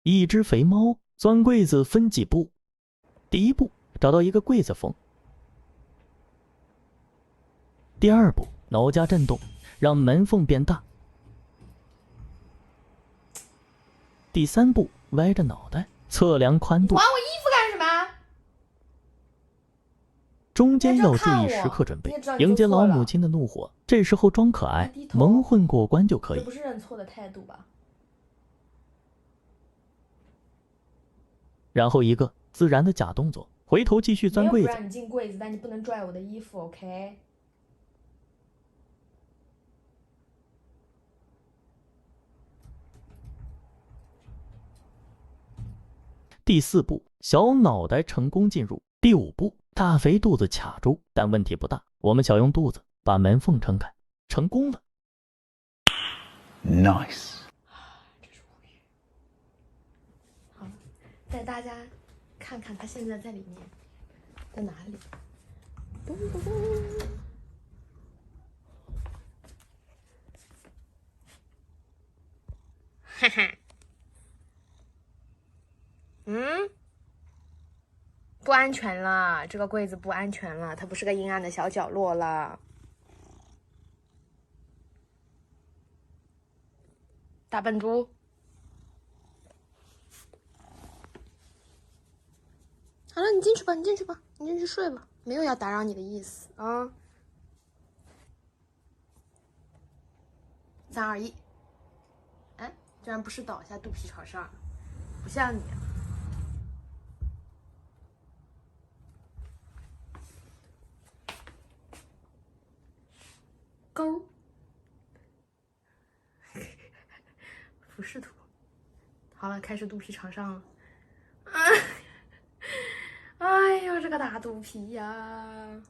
一只肥猫钻柜子分几步。第一步，找到一个柜子缝。第二步，挠夹震动，让门缝变大。第三步，歪着脑袋测量宽度。还我衣服干什么？中间要注意时刻准备，迎接老母亲的怒火。这时候装可爱，蒙混过关就可以。这不是认错的态度吧？然后一个自然的假动作，回头继续钻柜子。没有不让你进柜子，但你不能拽我的衣服 ，OK？第四步，小脑袋成功进入。第五步，大肥肚子卡住，但问题不大。我们小用肚子把门缝撑开，成功了。Nice。这是无语。好，带大家看看他现在在里面，在哪里？咚咚咚。哈哈。不安全了，这个柜子不安全了，它不是个阴暗的小角落了。大笨猪，好了，你进去吧，你进去吧，你进去睡吧，没有要打扰你的意思啊。3、2、1，哎，居然不是倒下肚皮朝上，不像你。勾，俯视图。好了，开始肚皮朝上了。哎呦，这个大肚皮呀！